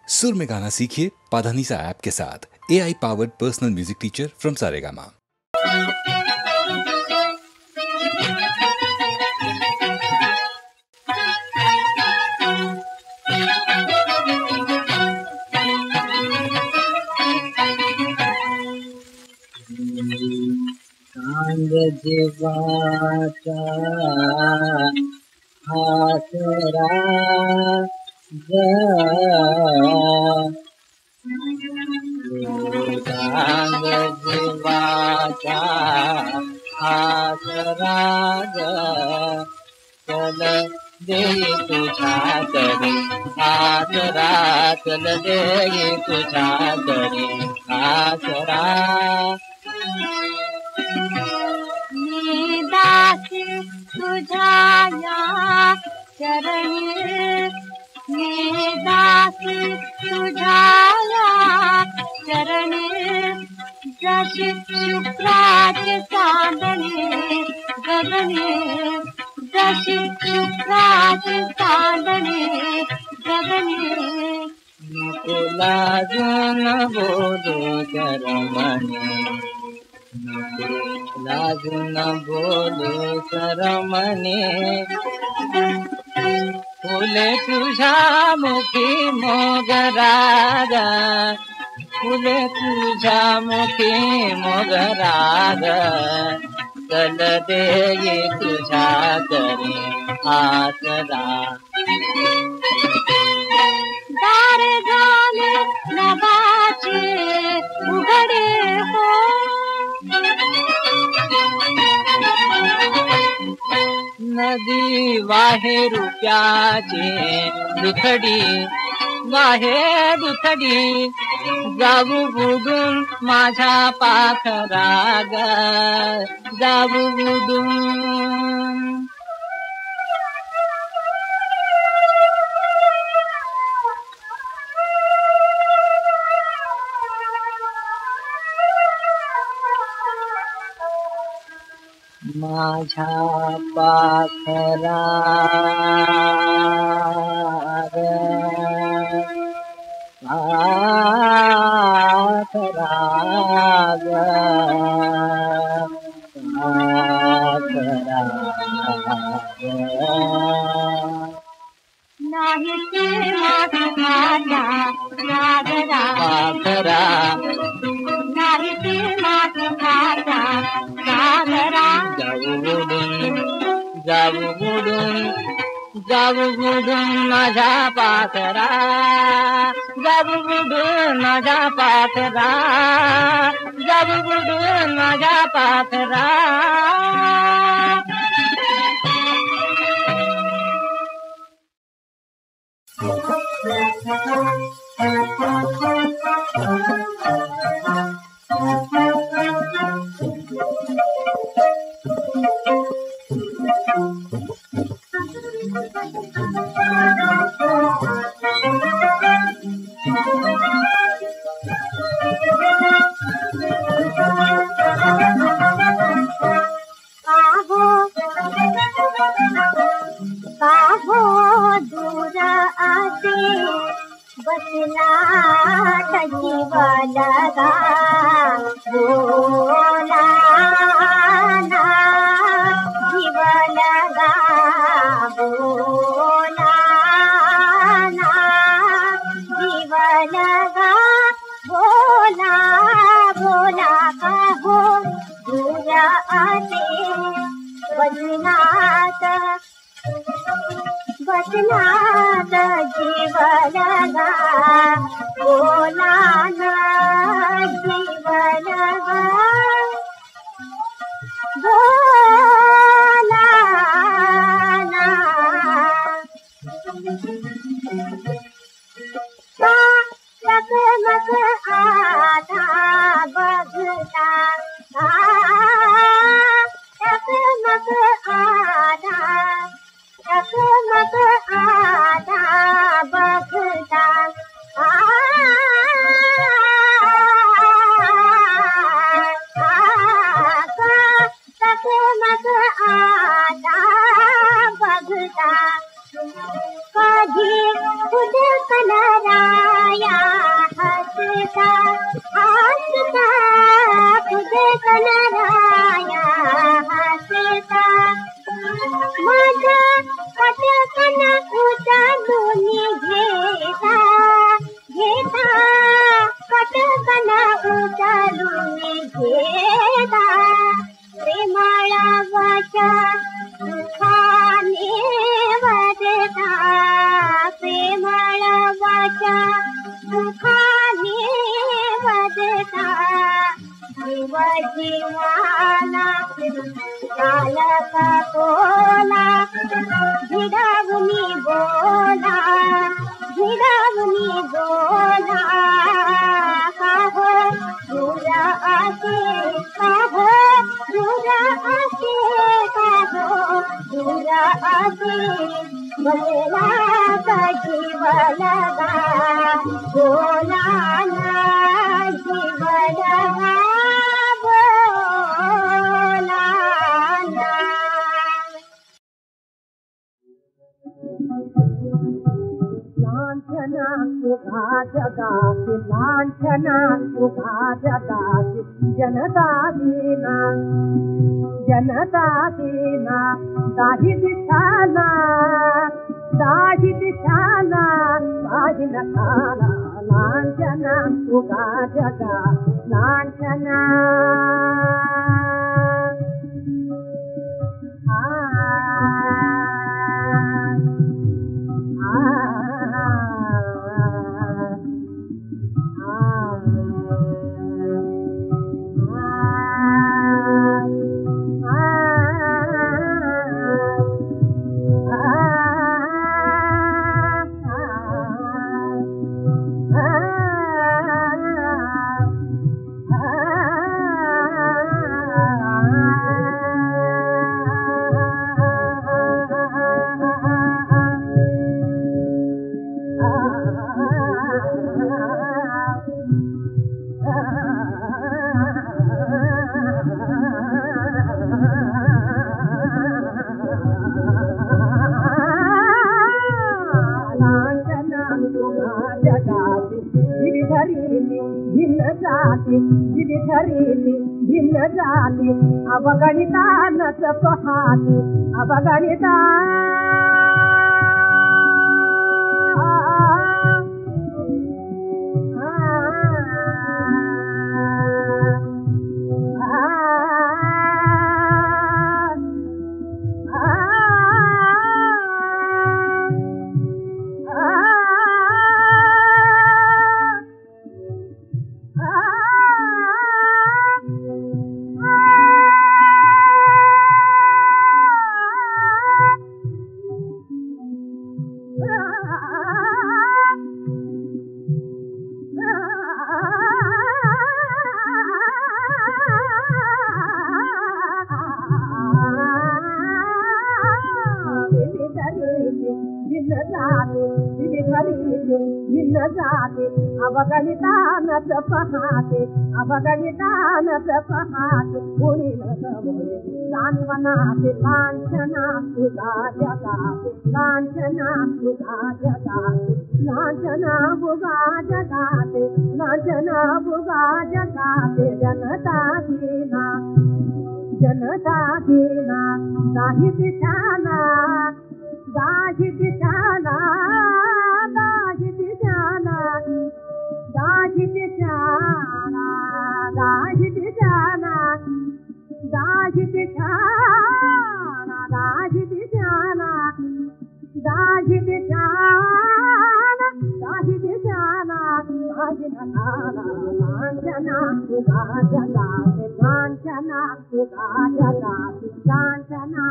सुर में गाना सीखिए पाधानीसा ऐप के साथ। AI powered personal music teacher from Saregama. चांद जीवाचा आसरा चांद जीवाचा आसरा चल दे तुझ्या तरी आसरा, चल दे तुझ्या तरी आसरा। मी दास तुझ्या या चरणी, मी दास तुझ्या या चरणी, जशी शुक्राचे चांदणे गगने, जशी शुक्राचे चांदणे गगने। नको लाजून बोलू शरमणे, लाजून बोलू शरमणे, फुले तुझ्या मुखी मोगराग, फुले तुझ्या मुखी मोगराग, चल दे तुझ्या तरी आसरा। दार झाले नभाचे उघडे हो, नदी वाहे रुपयाचे दुथडी, वाहे दुथडी, जाऊ बुडून माझ्या पाखराग, जाऊ बुडून। माझ्या पाखराग, पाखराग, पाखराग। नाही ते माझा सागरा, पाखरा, नाही ते माझा सागरा। जाऊ बुडून, जाऊ बुडून, जाऊ बुडून माझ्या पाखरा, जाऊ बुडून माझ्या पाखरा, जाऊ बुडून माझ्या पाखरा। काहो दूर आसे बसला जीव लगा, बोला ना जीव लगा, बोला ना जीव लगा, बोला बोला काहो दूर आसे बसनात, बसनात जीव लगा, बोला ना जीव लगा, बोला ना। टकमक आता बघता, टकमक आता, टकमक आता बघता, टकमक आता बघता, कधी खुद कलराय उचलून घेता प्रेमळ वचन सुखाने वदता प्रेमळ वचन सुखाने वदता जीव जीवाला चालक बोला भिडवनी बोला भिडवनी बोला काहो दूर असे काहो दूर असे काहो दूर असे बोला जीव लगा बोला ना जीव लगा लांछना सुखा जगाती लांछना सुखा जगाती जनता दीना काही दिशाना काही नकाला लांछना सुखा जगा लांछना भिन्न जाती अवगणिता नच पहाती अवगणिता अवगणिता नच पहाते अवगणिता नच पहाते कोणी नसमुळे लांछनाते लांछना तुझा जगाते लांछना तुझा जगाते लांछना बुगा जगाते लांछना बुगा जगाते जनता दीना काही दिशाना काही दिशाना काही दिशाना दाही दिशाना दाही दिशाना दाही दिशाना दाही दिशाना दाही दिशाना दाही दिशाना दाही नकाला लांछना तुझा जगाते लांछना तुझा जगाते लांछना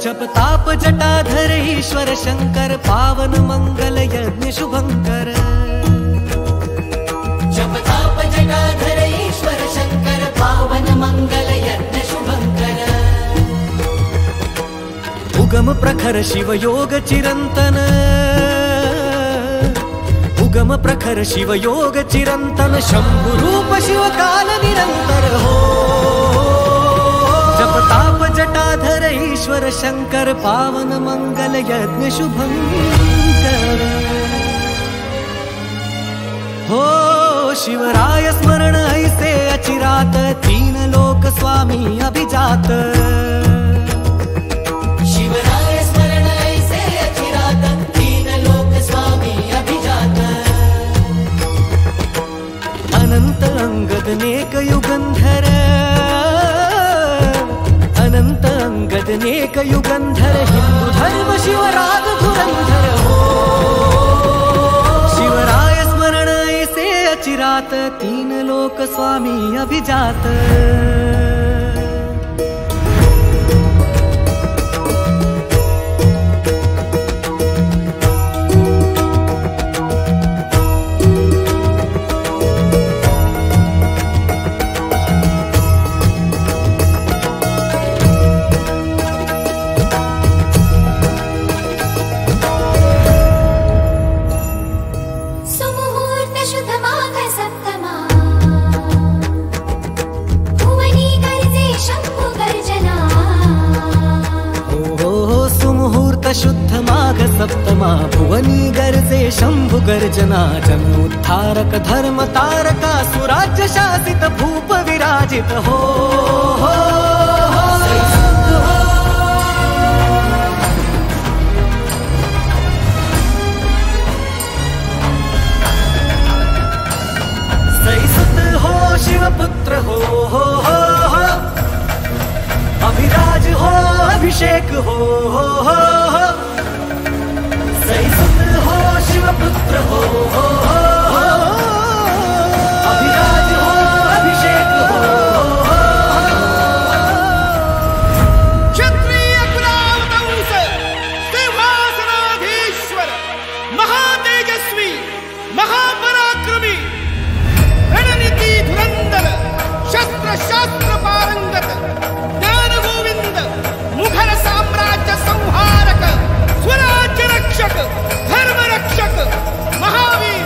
जप ताप जटाधर ईश्वर शंकर पावन मंगल यज्ञ शुभंकर। जप ताप जटाधर ईश्वर शंकर पावन मंगल यज्ञ शुभंकर। उगम प्रखर शिव योग चिरंतन, उगम प्रखर शिव योग चिरंतन शंभु रूप शिव काल निरंतर हो। जप ताप जटाधर ईश्वर शंकर पावन मंगल यज्ञ शुभंकर। हो शिवराय स्मरण ऐसे अचिरात तीन लोक स्वामी अभिजात। शिवराय स्मरण ऐसे अचिरात तीन लोक स्वामी अभिजात। अनंत अंगद नेक युगंधर, अनंत अंगद नेक युगंधर हिंदू धर्म शिवराग धुरंधर हो। शिवराय स्मरण ऐसे अचिरात तीन लोक स्वामी अभिजात। शुद्ध माघ सप्तमा भुवनी गर्जे शंभु गर्जना। जन उद्धारक धर्म तारका सुराज्य शासित भूप विराजित हो। सैसुत हो शिवपुत्र हो, अभिराज हो अभिषेक हो। सैसुत हो शिवपुत्र हो, अभिराज हो अभिषेक हो। क्षत्रिय कुलावतंस सिंहासनाधीश्वर महातेजस्वी महापराक्रमी रणनीति धुरंधर शस्त्र शास्त्र पारंगत मुघल साम्राज्य संहारक स्वराज्य रक्षक धर्म रक्षक महावीर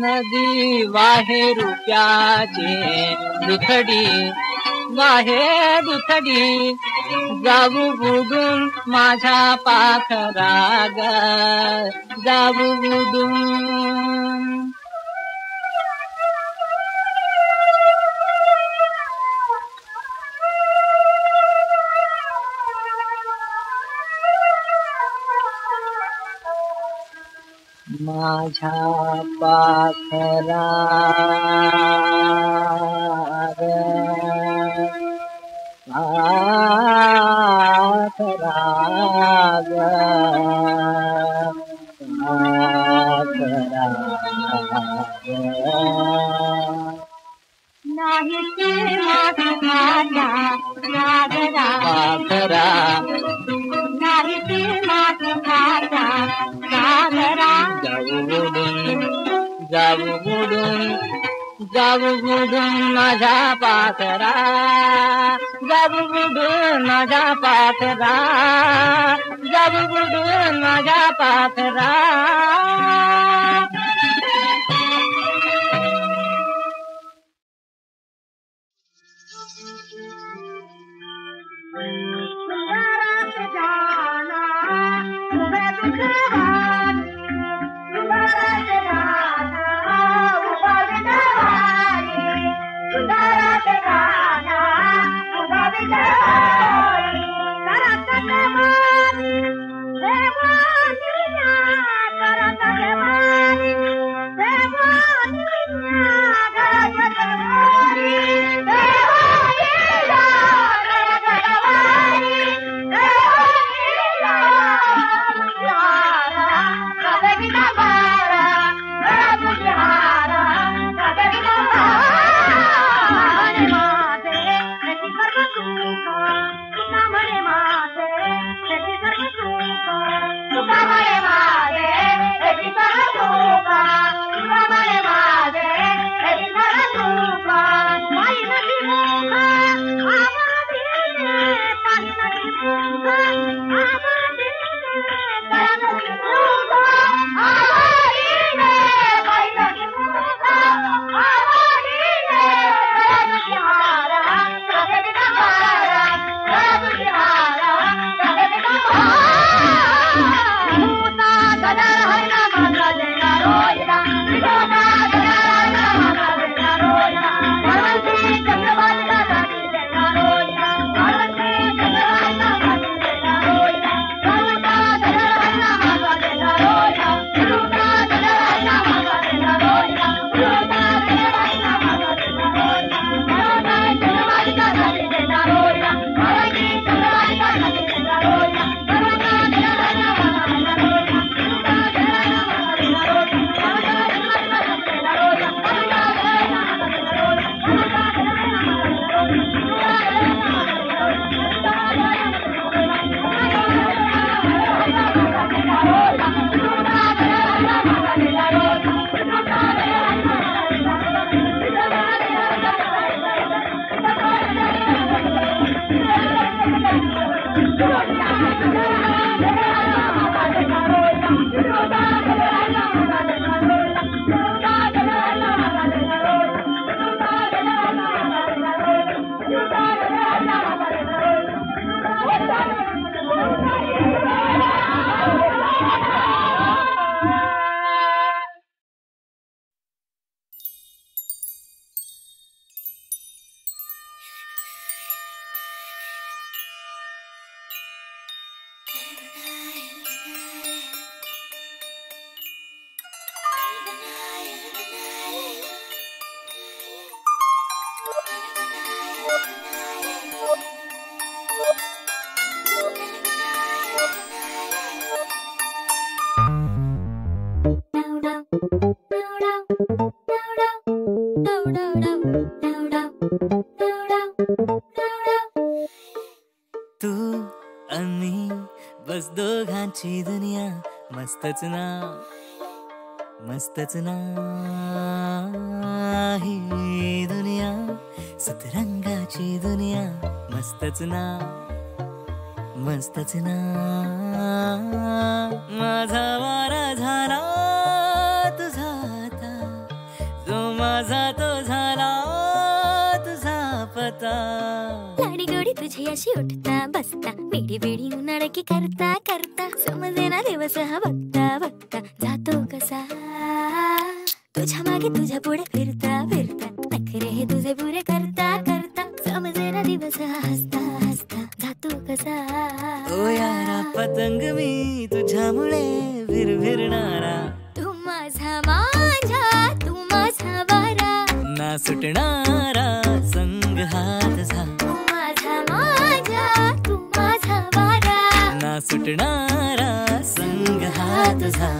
नदी वाहे रुपयाचे दुथडी वाहे दुथडी जाऊ बुडून माझ्या पाखरा ग जाऊ बुडून माझ्या पाखरा नाही ते माझा सागरा पाखरा नाही ते माझा सागरा जाऊ बुडून माझ्या पाखरा जाऊ बुडून माझ्या पाखरा जाऊ बुडून माझ्या पाखरा तू आणि बस दोघांची दुनिया मस्तच ना ही दुनिया सतरंगाची दुनिया मस्तच ना माझा वारा झाला तुझा आता अशी उठता बसता वेडी वेडी उन्हाळकी करता करता समजेना दिवस हा बघता बघता जातो कसा तुझ्या मागे तुझ्या पुढे फिरता फिरता नखरे हे तुझे पुरे करता करता समजेना दिवस हा हसता हसता जातो कसा ओ यारा पतंग मी तुझ्यामुळे फिरणारा तू माझा माझा तू माझा वारा ना सुटणारा संग हात झा तू माझा माझा तू माझा वारा ना सुटणारा संग हात झा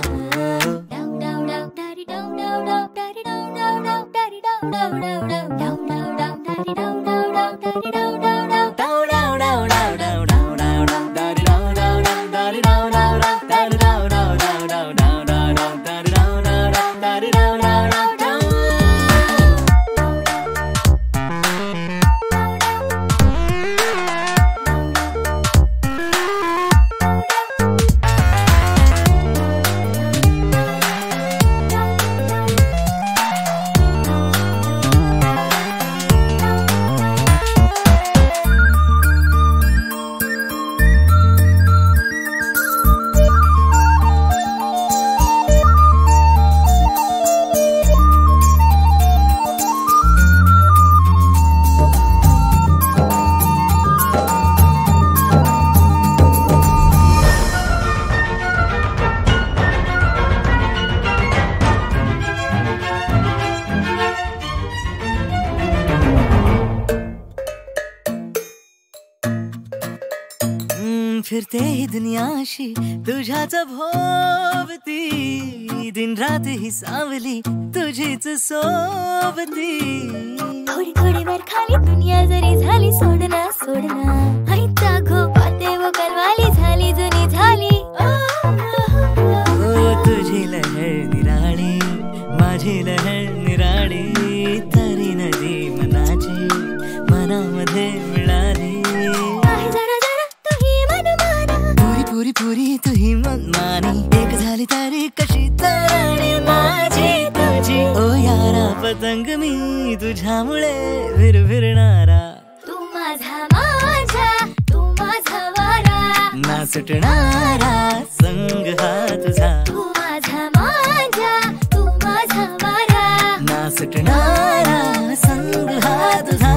फिरते ही दुनियाशी तुझ्याच भोवती दिन रात ही सावली तुझीच सोबती थोडी थोडी वर खाली दुनिया जरी झाली सोडना सोडना ऐता घो पाते वो करवाली झाली जुनी झाली ओ तुझी लहर निराळी माझी लहर निराळी तरी नदी मनाची मनामध्ये मिळाली पुरी पुरी तुही मनमानी एक झाली तरी कशी तराणी माझी तुझी ओ यारा पतंग मी तुझ्यामुळे फिरणारा तू माझा माझा तू माझा वारा ना सुटणारा संग हा तुझा तू माझा माझा तू माझा वारा ना सुटणारा संग हा तुझा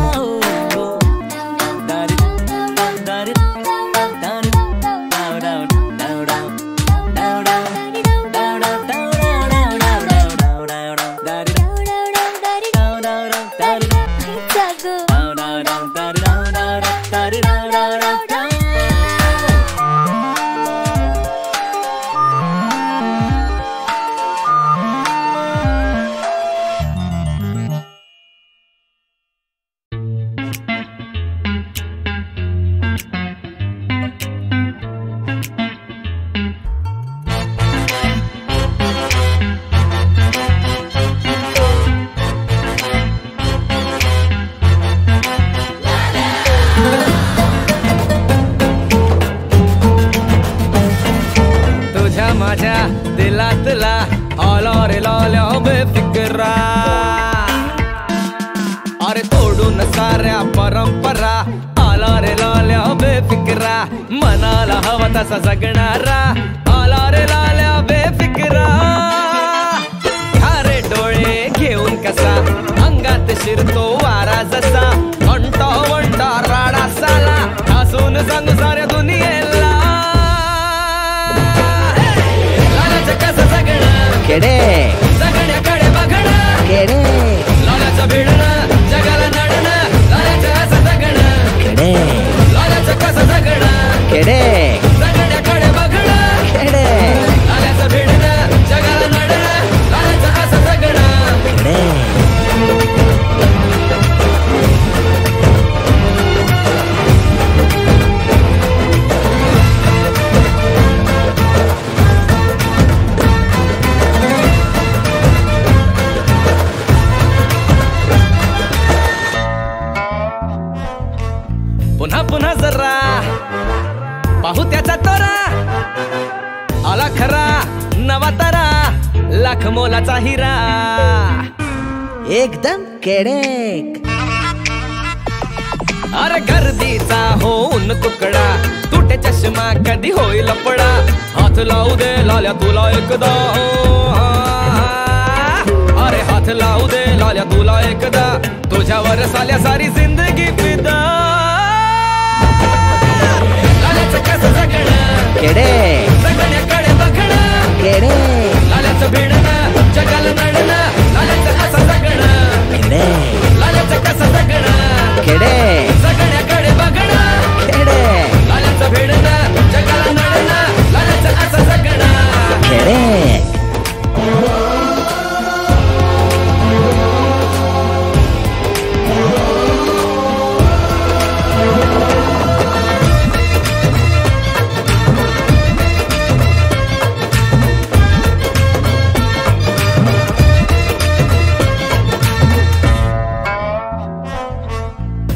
माझ्या दिलातला आला रे लाल्या बेफिकरा अरे तोडून साऱ्या परंपरा आला रे लाल्या बेफिकरा मनाला हवा तसा जगणारा आला रे लाल्या बेफिकरा खारे डोळे घेऊन कसा अंगात शिरतो वारा जसा घंटा वंटा राडा साला हसून सांगू साऱ्या दुनियेला कसं जगणं केडे जगण्याकडे बघणं केडे लालाचं भिडणं जगाला नडणं लालाचं असं जगणं केडे लालाचं कसं जगणं केडे जगण्याकडे बघणं केडे लालाचं भिडणं जगाला नडणं लालाचं असं जगणं केडे पुन्हा पुन्हा जरा पाहू त्याचा तोरा आला खरा नवा तारा लाख मोलाचा हिरा एकदम केडेक अरे गर्दीचा होऊन तुकडा तुटे चष्मा कधी होईल पडा हात लावू दे लाल्या तुला एकदा अरे हात लावू दे लाल्या तुला एकदा तुझ्यावर साल्या सारी जिंदगी फिदा लाल्याचं कसं जगणं केडे जगण्याकडे बघणं केडे लाल्याचं भिडणं जगाला नडणं लाल्याचं असं जगणं केडे लाल्याचं कसं जगणं केडे जगण्याकडे बघणं केडे लाल्याचं भिडणं जगाला नडणं लाल्याचं असं जगणं केडे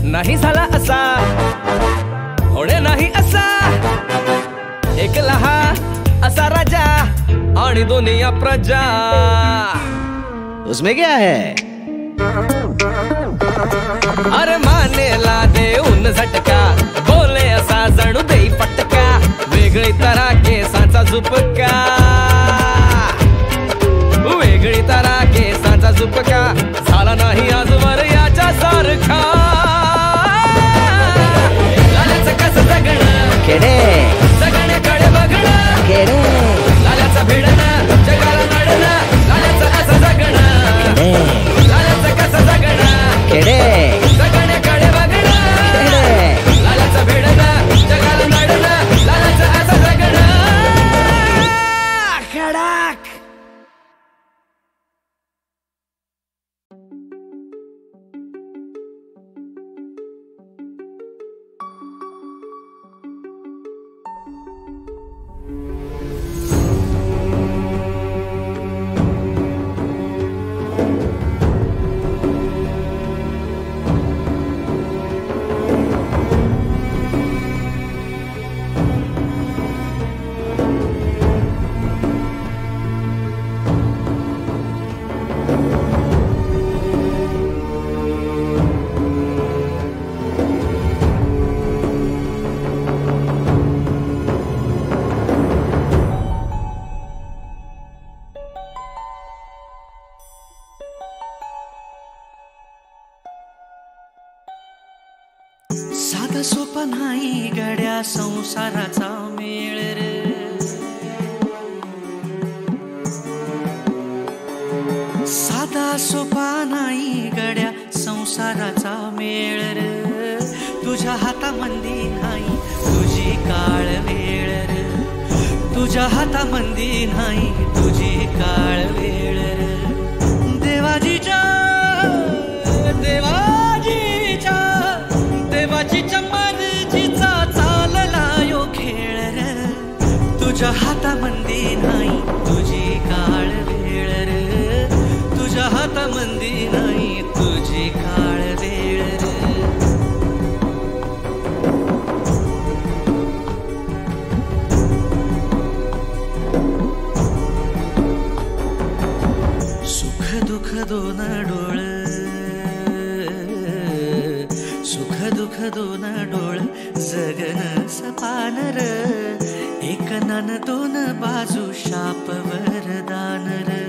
नाही झाला असा होणे नाही असा एकला हा असा राजा आणि दुनिया प्रजा उसमें क्या है अरे मानेला देऊन झटका बोले असा जणू देई पटका वेगळी तरा केसांचा झुपका वेगळी तरा केसांचा झुपका झाला नाही आजवर याच्या सारखा केडे जगण्याकडे बघणं केडे लाल्याचं भिडणं जगाला नडणं लाल्याचं असं जगणं लाल्याचं कसं जगणं केडे जगण्याकडे बघणं केडे लाल्याचं भिडणं जगाला नडणं लाल्याचं असं जगणं खडाक साधा सोपा नाही गड्या संसाराचा मेळ रे साधा सोपा नाही गड्या संसाराचा मेळ रे तुझ्या हातामंदी नाही तुझी काळ वेळ रे तुझ्या हातामंदी नाही तुझी काळ वेळ रे देवाजीच्या देवाजीच्या मर्जीचा चालला यो खेळ रे तुझ्या हातामंदी नाही तुझी काळ वेळ रे तुझ्या हातामंदी नाही तुझी काळ वेळ रे सुख दुःख दोन डोळ सुख दुःख दोन डोळ जगन सपान र एक नान दोन बाजू शाप वरदान र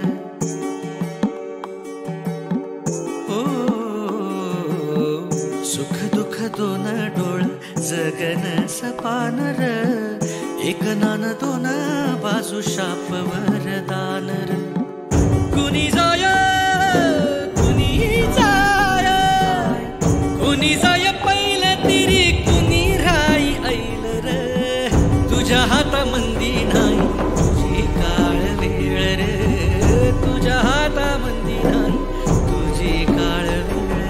ओ सुख दुःख दोन डोळ जगन सपान र एक नान दोन बाजू शाप वरदान र कुणी जाय कुणी जाय पहिलं तिरी कुणी राई ऐल र तुझ्या हातामंदी नाही तुझी काळ वेळ रे तुझ्या हातामंदी नाही तुझी काळ वेळ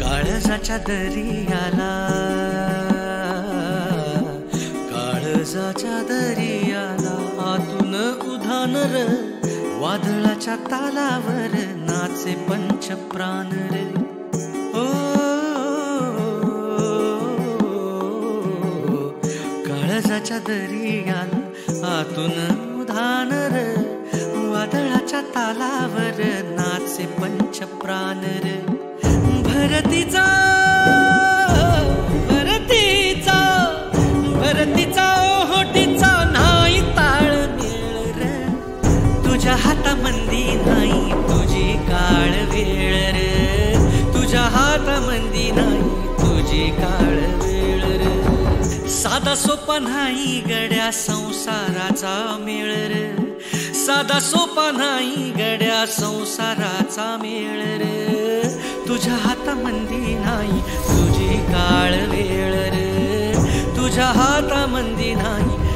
काळजाच्या दरियाला काळजाच्या दरियाला आतून उधान र वादळाच्या तालावर नाचे पंच प्राण रे ओ काळजाच्या दरियाला आतून उधान र वादळाच्या तालावर नाचे पंचप्राण र भरतीचा भरतीचा भरतीचा ओहोटीचा नाही ताळ मेळ र तुझ्या हातामंदी नाही तुझी काळ वेळ र तुझ्या हातामंदी नाही तुझी काळ वेळ र साधा सोपा नाही गड्या संसाराचा मेळ र साधा सोपा नाही गड्या संसाराचा मेळ र तुझ्या हातामंदी नाही तुझी काळ वेळ र तुझ्या हातामंदी नाही